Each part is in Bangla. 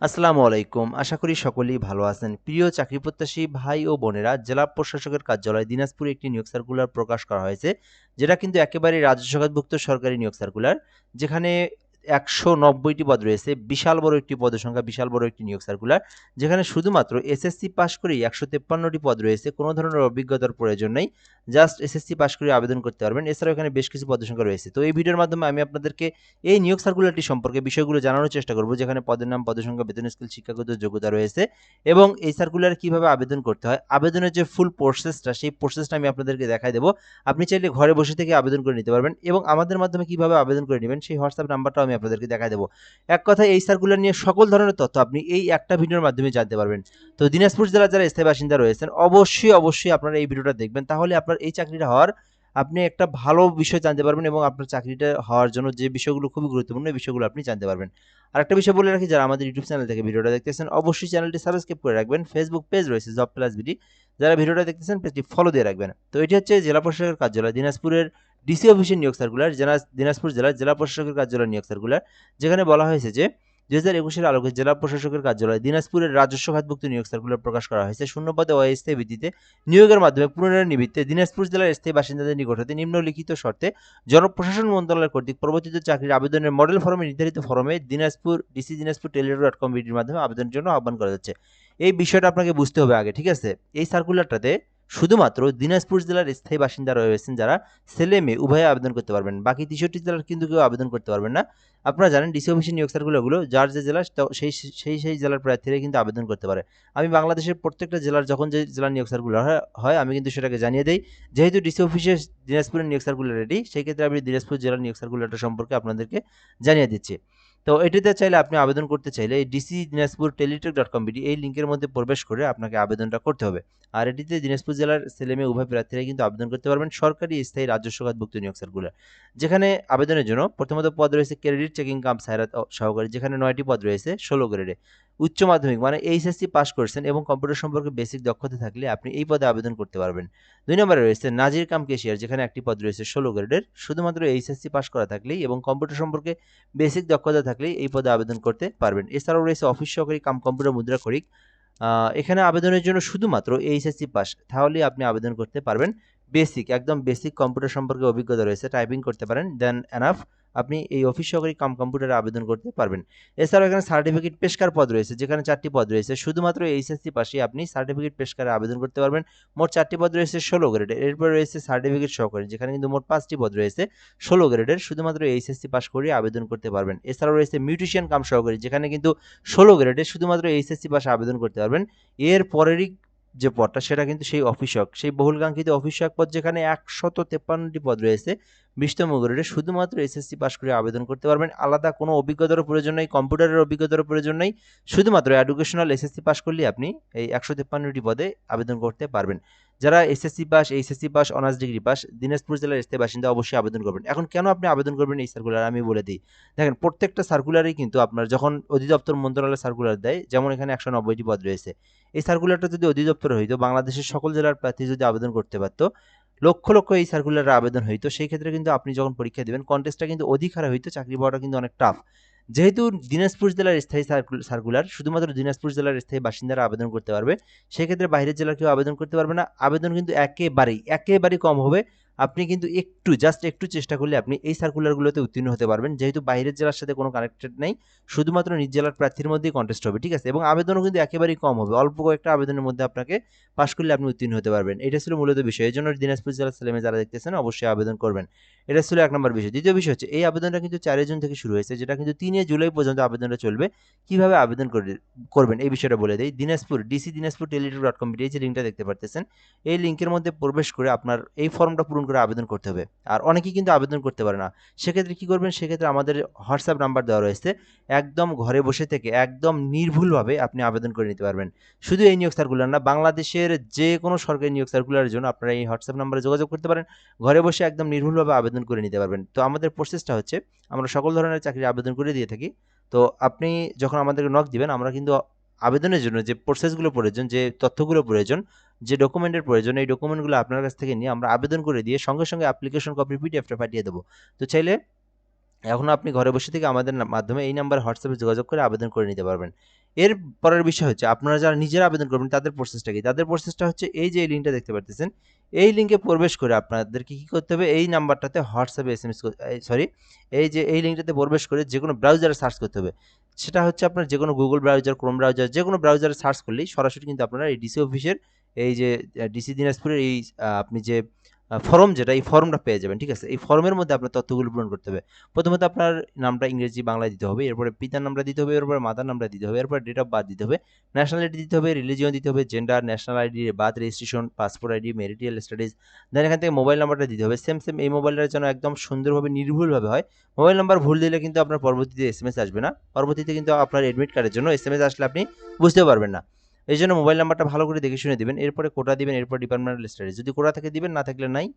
আসসালামু আলাইকুম। আশা করি সকলেই ভালো আছেন। প্রিয় চাকরি প্রত্যাশী ভাই ও বোনেরা, জেলা প্রশাসকের কার্যালয় দিনাজপুরে একটি নিয়োগ সার্কুলার প্রকাশ করা হয়েছে। যেটা কিন্তু একেবারেই রাজ্য সরকারভুক্ত সরকারি নিয়োগ সার্কুলার। যেখানে ১৯০টি পদ রয়েছে। বিশাল বড় একটি পদের সংখ্যা, বিশাল বড় একটি নিয়োগ সার্কুলার। যেখানে শুধুমাত্র এসএসসি পাস করেই ১৫৩টি পদ রয়েছে। কোনো ধরনের অভিজ্ঞতার প্রয়োজন নেই। জাস্ট এসএসসি পাস করে আবেদন করতে পারবেন। এছাড়াও এখানে বেশ কিছু পদের সংখ্যা রয়েছে। তো এই ভিডিওর মাধ্যমে আমি আপনাদেরকে এই নিয়োগ সার্কুলারটি সম্পর্কে বিষয়গুলো জানানোর চেষ্টা করব, যেখানে পদের নাম, পদের সংখ্যা, বেতন স্কেল, শিক্ষাগত যোগ্যতা রয়েছে এবং এই সার্কুলারে কিভাবে আবেদন করতে হয়, আবেদনের যে ফুল প্রসেসটা, সেই প্রসেসটা আমি আপনাদেরকে দেখাই দেবো। আপনি চাইলে ঘরে বসে থেকে আবেদন করে নিতে পারবেন এবং আমাদের মাধ্যমে কিভাবে আবেদন করে নেবেন সেই হোয়াটসঅ্যাপ নাম্বারটাও আমি আপনাদেরকে দেখাই দেবো। এক কথায় এই সার্কুলার নিয়ে সকল ধরনের তথ্য আপনি এই একটা ভিডিওর মাধ্যমে জানতে পারবেন। তো দিনাজপুর জেলার যারা স্থায়ী বাসিন্দা রয়েছেন, অবশ্যই আপনারা এই ভিডিওটা দেখবেন। তাহলে আপনার এই চাকরিটা হওয়ার, আপনি একটা ভালো বিষয় জানতে পারবেন এবং আপনার চাকরিটা হওয়ার জন্য যে বিষয়গুলো খুবই গুরুত্বপূর্ণ, এই বিষয়গুলো আপনি জানতে পারবেন। আরেকটা বিষয় বলে রাখি, যারা আমাদের ইউটিউব চ্যানেল থেকে ভিডিওটা দেখতেছেন, অবশ্যই চ্যানেলটি সাবস্ক্রাইব করে রাখবেন। ফেসবুক পেজ রয়েছে জব প্লাস বিডি, যারা ভিডিওটা দেখতেছেন পেজটি ফলো দিয়ে রাখবেন। তো এটি হচ্ছে জেলা প্রশাসকের কার্যালয় দিনাজপুরের ডিসি অফিসের নিয়োগ সার্কুলার, দিনাজপুর জেলার জেলা প্রশাসকের কার্যালয় নিয়োগ সার্কুলার। যেখানে বলা হয়েছে যে ২০২১-এর আলোকে জেলা প্রশাসকের কার্যালয় দিনাজপুরের রাজস্ব খাতভুক্ত নিয়োগ সার্কুলার প্রকাশ করা হয়েছে। শূন্যপদে অস্থায়ী ভিত্তিতে নিয়োগের মাধ্যমে পুনরায় দিনাজপুর জেলার স্থায়ী বাসিন্দাদের নিকট হতে নিম্নলিখিত শর্তে জনপ্রশাসন মন্ত্রণালয় কর্তৃক প্রবর্তিত চাকরির আবেদনের মডেল ফর্মে নির্ধারিত ফর্মে দিনাজপুর টেলিটক.com বিডির মাধ্যমে আবেদনের জন্য আহ্বান করা যাচ্ছে। এই বিষয়টা আপনাকে বুঝতে হবে আগে, ঠিক আছে? এই সার্কুলারটাতে শুধুমাত্র দিনাজপুর জেলার স্থায়ী বাসিন্দা রয়েছেন যারা, ছেলে মেয়ে উভয়ে আবেদন করতে পারবেন। বাকি ৬৩ জেলার কিন্তু কেউ আবেদন করতে পারবেন না। আপনারা জানেন ডিসি অফিসের নিয়োগ সার্কুলারগুলো যার যে জেলা সেই জেলার প্রার্থীরা কিন্তু আবেদন করতে পারে। আমি বাংলাদেশের প্রত্যেকটা জেলার যখন যে জেলার নিয়োগ সার্কুলার হয় আমি কিন্তু সেটাকে জানিয়ে দেই। যেহেতু ডিসি অফিসের দিনাজপুরের নিয়োগ সার্কুলার রেডি, সেই ক্ষেত্রে আমি দিনাজপুর জেলার নিয়োগ সার্কুলারটা সম্পর্কে আপনাদেরকে জানিয়ে দিচ্ছি। তো এটিতে চাইলে, আপনি আবেদন করতে চাইলে এই ডিসি দিনাজপুর টেলিটক.com বিডি এই লিঙ্কের মধ্যে প্রবেশ করে আপনাকে আবেদনটা করতে হবে। আর এটিতে দিনাজপুর জেলার ছেলেমেয়ে উভয় প্রার্থীরাই কিন্তু আবেদন করতে পারবেন। সরকারি স্থায়ী রাজস্ব খাতভুক্ত নিয়োগ সার্কুলার, যেখানে আবেদনের জন্য প্রথমত পদ রয়েছে ক্রেডিট চেকিং কাম সায়রাত সহকারী, যেখানে 9টি পদ রয়েছে 16 গ্রেডে। উচ্চ মাধ্যমিক মানে এইচএসসি পাস করছেন এবং কম্পিউটার সম্পর্কে বেসিক দক্ষতা থাকলে আপনি এই পদে আবেদন করতে পারবেন। 2 নম্বরে রয়েছে নাজির কাম কেশিয়ার, যেখানে একটি পদ রয়েছে 16 গ্রেডের। শুধুমাত্র এইচএসসি পাস করা থাকলেই এবং কম্পিউটার সম্পর্কে বেসিক দক্ষতা থাকলেই এই পদে আবেদন করতে পারবেন। এছাড়াও রয়েছে অফিস সহকারী কাম কম্পিউটার মুদ্রা খড়িক। এখানে আবেদনের জন্য শুধুমাত্র এইচএসসি পাস, তাহলেই আপনি আবেদন করতে পারবেন। একদম বেসিক কম্পিউটার সম্পর্কে অভিজ্ঞতা রয়েছে, টাইপিং করতে পারেন, দেন এনাফ, আপনি এই অফিস সহকারী কাম কম্পিউটারে আবেদন করতে পারবেন। এছাড়াও এখানে সার্টিফিকেট পেশকার পদ রয়েছে, যেখানে 4টি পদ রয়েছে। শুধুমাত্র এইচএসসি পাশে আপনি সার্টিফিকেট পেশকারে আবেদন করতে পারবেন। মোট 4টি পদ রয়েছে 16 গ্রেডের। এরপর রয়েছে সার্টিফিকেট সহকারী, যেখানে কিন্তু মোট 5টি পদ রয়েছে 16 গ্রেডের। শুধুমাত্র এইচএসসি পাস করে আবেদন করতে পারবেন। এছাড়াও রয়েছে মিউটিশিয়ান কাম সহকারী, যেখানে কিন্তু 16 গ্রেডের। শুধুমাত্র এইচএসসি পাশে আবেদন করতে পারবেন। এর পরেরই যে পদটা, সেটা কিন্তু সেই অফিসক, সেই বহুলকাঙ্ক্ষিত অফিসক পদ, যেখানে 153টি পদ রয়েছে 20তম গ্রেডে। শুধুমাত্র এসএসসি পাস করে আবেদন করতে পারবেন। আলাদা কোনো অভিজ্ঞতারও প্রয়োজন নেই, কম্পিউটারের অভিজ্ঞতারও প্রয়োজন নেই। শুধুমাত্র এডুকেশনাল এসএসসি পাস করলেই আপনি এই 153টি পদে আবেদন করতে পারবেন। যারা SSC pass, HSC pass, honours degree pass, Dinajpur জেলার স্থায়ী বাসিন্দা অবশ্যই আবেদন করবেন। এখন কেন আপনি আবেদন করবেন এই সার্কুলার আমি বলে দিই। দেখেন, প্রত্যেকটা সার্কুলারেই কিন্তু আপনার যখন অধিদপ্তর মন্ত্রণালয় সার্কুলার দেয়, যেমন এখানে 190টি পদ রয়েছে, এই সার্কুলারটা যদি অধিদপ্তর হইতো, বাংলাদেশের সকল জেলার প্রার্থী যদি আবেদন করতে পারতো, লক্ষ লক্ষ এই সার্কুলারে আবেদন হইতো, সেই ক্ষেত্রে কিন্তু আপনি যখন পরীক্ষা দিবেন, কন্টেস্টটা কিন্তু অধিক হারে হইতো, চাকরি পাওয়াটা কিন্তু অনেক টাফ। যেহেতু দিনাজপুর জেলার স্থায়ী সার্কুলার, শুধুমাত্র দিনাজপুর জেলার স্থায়ী বাসিন্দারা আবেদন করতে পারবে। সেক্ষেত্রে বাইরের জেলার কেউ আবেদন করতে পারবে না। আবেদন কিন্তু একেবারেই কম হবে। আপনি কিন্তু জাস্ট একটু চেষ্টা করলে আপনি এই সার্কুলারগুলোতে উত্তীর্ণ হতে পারবেন, যেহেতু বাইরের জেলার সাথে কোনো কানেক্টেড নেই। শুধুমাত্র নিজ জেলার প্রার্থীর মধ্যেই কন্টেস্ট হবে, ঠিক আছে? এবং আবেদনও কিন্তু একেবারেই কম হবে, অল্প কয়েকটা আবেদনের মধ্যে আপনাকে পাশ করলে আপনি উত্তীর্ণ হতে পারবেন। এটা ছিল মূলত বিষয়। এই জন্য দিনাজপুর জেলার ছেলেমেয়ে যারা দেখতেছেন, অবশ্যই আবেদন করবেন। এটা ছিল 1 নম্বর বিষয়। দ্বিতীয় বিষয় হচ্ছে, এই আবেদনটা কিন্তু 4 জুন থেকে শুরু হয়েছে, যেটা কিন্তু 3 জুলাই পর্যন্ত আবেদনটা চলবে। কিভাবে আবেদন করবেন এই বিষয়টা বলে দেই। ডিসি দিনাজপুর টেলিটক.com এই যে লিঙ্কটা দেখতে পারতেছেন, এই লিঙ্কের মধ্যে প্রবেশ করে আপনার এই ফর্মটা পূরণ করে আবেদন করতে হবে। আর অনেকেই কিন্তু আবেদন করতে পারে না। সেক্ষেত্রে কি করবেন? সেক্ষেত্রে আমাদের হোয়াটসঅ্যাপ নাম্বার দেওয়া রয়েছে। একদম ঘরে বসে থেকে একদম নির্ভুলভাবে আপনি আবেদন করে নিতে পারবেন। শুধু এই নিয়োগ সার্কুলার না, বাংলাদেশের যে কোনো সরকারি নিয়োগ সার্কুলারের জন্য আপনারা এই হোয়াটসঅ্যাপ নাম্বারে যোগাযোগ করতে পারেন। ঘরে বসে একদম নির্ভুলভাবে আবেদন করে নিতে পারবেন। তো আমাদের প্রসেসটা হচ্ছে, আমরা সকল ধরনের চাকরির আবেদন করে দিয়ে থাকি। তো আপনি যখন আমাদেরকে নক দিবেন, আমরা কিন্তু আবেদনের জন্য যে প্রসেসগুলো প্রয়োজন, যে তথ্যগুলো প্রয়োজন, যে ডকুমেন্টের প্রয়োজন, এই ডকুমেন্টগুলো আপনার কাছ থেকে নিয়ে আমরা আবেদন করে দিয়ে সঙ্গে সঙ্গে অ্যাপ্লিকেশন কপি পিডিএফটা পাঠিয়ে দেবো। তো চাইলে এখন আপনি ঘরে বসে থেকে আমাদের মাধ্যমে এই নাম্বার হোয়াটসঅ্যাপে যোগাযোগ করে আবেদন করে নিতে পারবেন। এর পরের বিষয় হচ্ছে আপনারা যারা নিজেরা আবেদন করবেন তাদের প্রসেসটা কি? তাদের প্রসেসটা হচ্ছে এই যে এই লিঙ্কটা দেখতে পারতেছেন, এই লিঙ্কে প্রবেশ করে আপনাদেরকে কি করতে হবে? এই নাম্বারটাতে হোয়াটসঅ্যাপে এসএমএস সরি, এই যে এই লিঙ্কটাতে প্রবেশ করে যেকোনো ব্রাউজারে সার্চ করতে হবে। সেটা হচ্ছে আপনার যেকোনো গুগল ব্রাউজার, ক্রোম ব্রাউজার, যেকোনো ব্রাউজারে সার্চ করলেই সরাসরি কিন্তু আপনারা এই ডিসি অফিসের এই যে ডিসি দিনাজপুরের এই আপনি যে ফর্ম যেটা, এই ফর্মটা পেয়ে যাবেন, ঠিক আছে? এই ফর্মের মধ্যে আপনার তথ্যগুলো পূরণ করতে হবে। প্রথমত আপনার নামটা ইংরেজি বাংলায় দিতে হবে, এরপরে পিতার নামটা দিতে হবে, এরপরে মাতার নামটা দিতে হবে, এরপর ডেট অফ বার্থ দিতে হবে, ন্যাশনালিটি দিতে হবে, রিলিজিয়ন দিতে হবে, gender, national ID, birth registration, passport ID, marital status, then এখান থেকে মোবাইল নাম্বারটা দিতে হবে। সেম এই মোবাইলটার যেন একদম সুন্দরভাবে নির্ভুলভাবে হয়। মোবাইল নাম্বার ভুল দিলে কিন্তু আপনার পরবর্তীতে এসএমএস আসবে না। পরবর্তীতে কিন্তু আপনার এডমিট কার্ডের জন্য এসএমএস আসলে আপনি বুঝতেও পারবেন না। এই জন্য মোবাইল নাম্বারটা ভালো করে দেখে শুনে দিবেন। এরপরে কোটা দিবেন, এরপর ডিপার্টমেন্টাল স্ট্যাটাস। যদি কোটা থেকে দিবেন, না থাকলে নাই।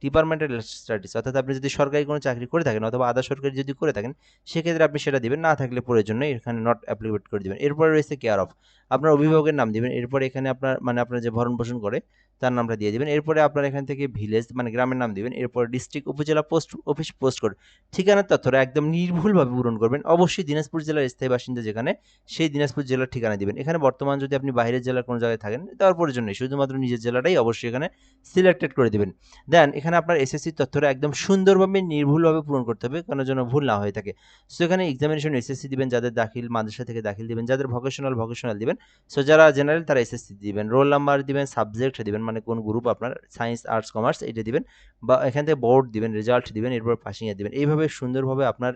ডিপার্টমেন্টাল স্ট্যাটাস অর্থাৎ আপনি যদি সরকারি কোনো চাকরি করে থাকেন অথবা আধা সরকারি যদি করে থাকেন, সেক্ষেত্রে আপনি সেটা দিবেন, না থাকলে প্রয়োজন নেই, এখানে নট অ্যাপ্লিকেট করে দিবেন। এরপরে রয়েছে কেয়ার অফ, আপনার অভিভাবকের নাম দিবেন। এরপরে এখানে আপনার মানে আপনার যে ভরণ পোষণ করে তার নামটা দিয়ে দিবেন। এরপরে আপনার এখান থেকে ভিলেজ মানে গ্রামের নাম দিবেন। এরপর ডিস্ট্রিক্ট, উপজেলা, পোস্ট অফিস, পোস্ট কোড, ঠিকানার তথ্যটা একদম নির্ভুলভাবে পূরণ করবেন। অবশ্যই দিনাজপুর জেলার স্থায়ী বাসিন্দা যেখানে, সেই দিনাজপুর জেলার ঠিকানা দিবেন। এখানে বর্তমান যদি আপনি বাইরের জেলার কোনো জায়গায় থাকেন, তার প্রয়োজন নেই, শুধুমাত্র নিজের জেলাটাই অবশ্যই এখানে সিলেক্টেড করে দিবেন। দেন এখানে আপনার এসএসসির তথ্যটা একদম সুন্দরভাবে নির্ভুলভাবে পূরণ করতে হবে, কারণ যেন ভুল না হয়ে থাকে। সো এখানে এক্সামিনেশন এসএসসি দিবেন, যাদের দাখিল মাদ্রাসা থেকে দাখিল দিবেন, যাদের ভোকেশনাল দিবেন। সো যারা জেনারেল তারা এসএসসি দিবেন, রোল নাম্বার দিবেন, সাবজেক্ট দিবেন মানে কোন গ্রুপ আপনার, সায়েন্স, আর্টস, কমার্স এটা দিবেন, বা এখান থেকে বোর্ড দিবেন, রেজাল্ট দিবেন, এরপর পাসিং এ দিবেন। এইভাবে সুন্দরভাবে আপনার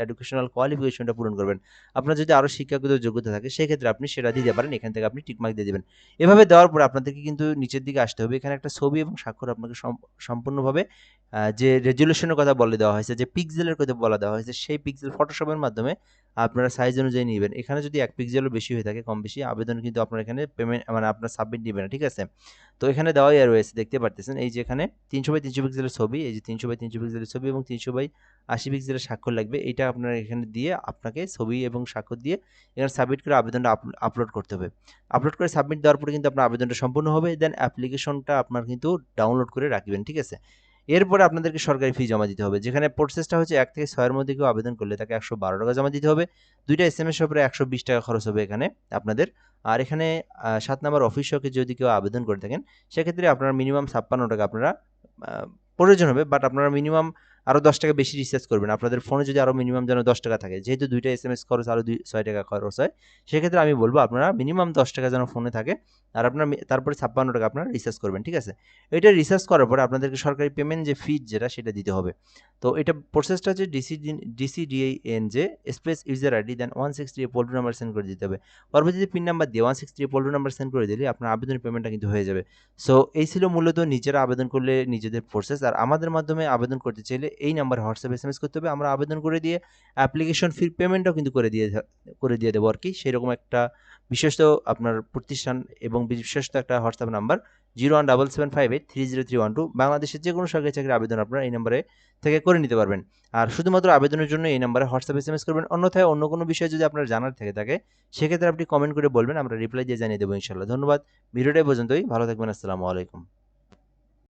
এডুকেশনাল কোয়ালিফিকেশনটা পূরণ করবেন। আপনার যদি আরও শিক্ষাগত যোগ্যতা থাকে সেক্ষেত্রে আপনি সেটা দিতে পারেন, এখান থেকে আপনি টিকমার্ক দিয়ে দিবেন। এভাবে দেওয়ার পর আপনাদেরকে কিন্তু নিচের দিকে আসতে হবে। এখানে একটা ছবি এবং স্বাক্ষর আপনাকে সম্পূর্ণভাবে যে রেজুলেশনের কথা বলে দেওয়া হয়েছে, যে পিক্সেলের কথা বলা দেওয়া হয়েছে, সেই পিক্সেল ফটোশপের মাধ্যমে আপনারা সাইজ অনুযায়ী নেবেন। এখানে যদি 1 পিক্সেলও বেশি হয়ে থাকে, কম বেশি, আবেদন কিন্তু আপনার এখানে পেমেন্ট মানে আপনার সাবমিট দিবে না, ঠিক আছে? তো এখানে দেওয়াই রয়েছে, দেখতে পারতেছেন এই যে এখানে 300x300 পিক্সেলের ছবি, এই যে 300x300 পিক্সেলের ছবি এবং 300x80 পিক্সেলের স্বাক্ষর লাগবে। এটা আপনার এখানে দিয়ে আপনাকে ছবি এবং স্বাক্ষর দিয়ে এখানে সাবমিট করে আবেদনটা আপলোড করতে হবে। আপলোড করে সাবমিট দেওয়ার পরে কিন্তু আপনার আবেদনটা সম্পূর্ণ হবে। দেন অ্যাপ্লিকেশনটা আপনার কিন্তু ডাউনলোড করে রাখবেন, ঠিক আছে? এরপরে আপনাদেরকে সরকারি ফি জমা দিতে হবে, যেখানে প্রসেসটা হচ্ছে 1 থেকে 6 এর মধ্যে কেউ আবেদন করলে তাকে 112 টাকা জমা দিতে হবে। 2টা এসএমএস এর উপরে 120 টাকা খরচ হবে এখানে আপনাদের। আর এখানে 7 নাম্বার অফিস সহকে যদি কেউ আবেদন করে থাকেন, সেক্ষেত্রে আপনার মিনিমাম 56 টাকা আপনারা আ প্রয়োজন হবে। বাট আপনারা মিনিমাম আরও 10 টাকা বেশি রিচার্জ করবেন। আপনাদের ফোনে যদি আরও মিনিমাম যেন 10 টাকা থাকে। যেহেতু 2টা এসএমএস খরচ আরও 6 টাকা খরচ হয়। সেক্ষেত্রে আমি বলব আপনারা মিনিমাম 10 টাকা যেন ফোনে থাকে। আর আপনার তারপরে 56 টাকা আপনারা রিচার্জ করবেন, ঠিক আছে? এটা রিসার্চ করার পরে আপনাদেরকে সরকারি পেমেন্ট যে ফি যেটা সেটা দিতে হবে। তো এটা প্রসেসটা হচ্ছে ডিসিডিআইএনজে স্পেস ইউজার আইডি দেন 163 পোল্ট্রি নাম্বার সেন্ড করে দিতে হবে। পরবর্তীতে পিন নাম্বার দিয়ে 163 পোল্ট্রি নাম্বার সেন্ড করে দিলে আপনার আবেদনের পেমেন্টটা কিন্তু হয়ে যাবে। সো এই ছিল মূলত নিজেরা আবেদন করলে নিজেদের প্রসেস। আর আমাদের মাধ্যমে আবেদন করতে চাইলে এই নাম্বারে হোয়াটসঅ্যাপ এসএমএস করতে হবে। আমরা আবেদন করে দিয়ে অ্যাপ্লিকেশন ফির পেমেন্টটাও কিন্তু করে দিয়ে দেবো আরকি। সেরকম একটা বিশ্বস্ত আপনার প্রতিষ্ঠান এবং বিশ্বস্ত একটা হোয়াটসঅ্যাপ নাম্বার 017758300312। বাংলাদেশের যেকোনো সরকারি চাকরির আবেদন আপনারা এই নাম্বারে থেকে করে নিতে পারবেন। আর শুধুমাত্র আবেদনের জন্য এই নাম্বারে হোয়াটসঅ্যাপ এসএমএস করবেন। অন্যথায় অন্য কোনো বিষয় যদি আপনার জানার থেকে থাকে, সেক্ষেত্রে আপনি কমেন্ট করে বলবেন, আমরা রিপ্লাই দিয়ে জানিয়ে দেবো ইনশাআল্লাহ। ধন্যবাদ। ভিডিওটা এই পর্যন্তই। ভালো থাকবেন। আসসালামু আলাইকুম।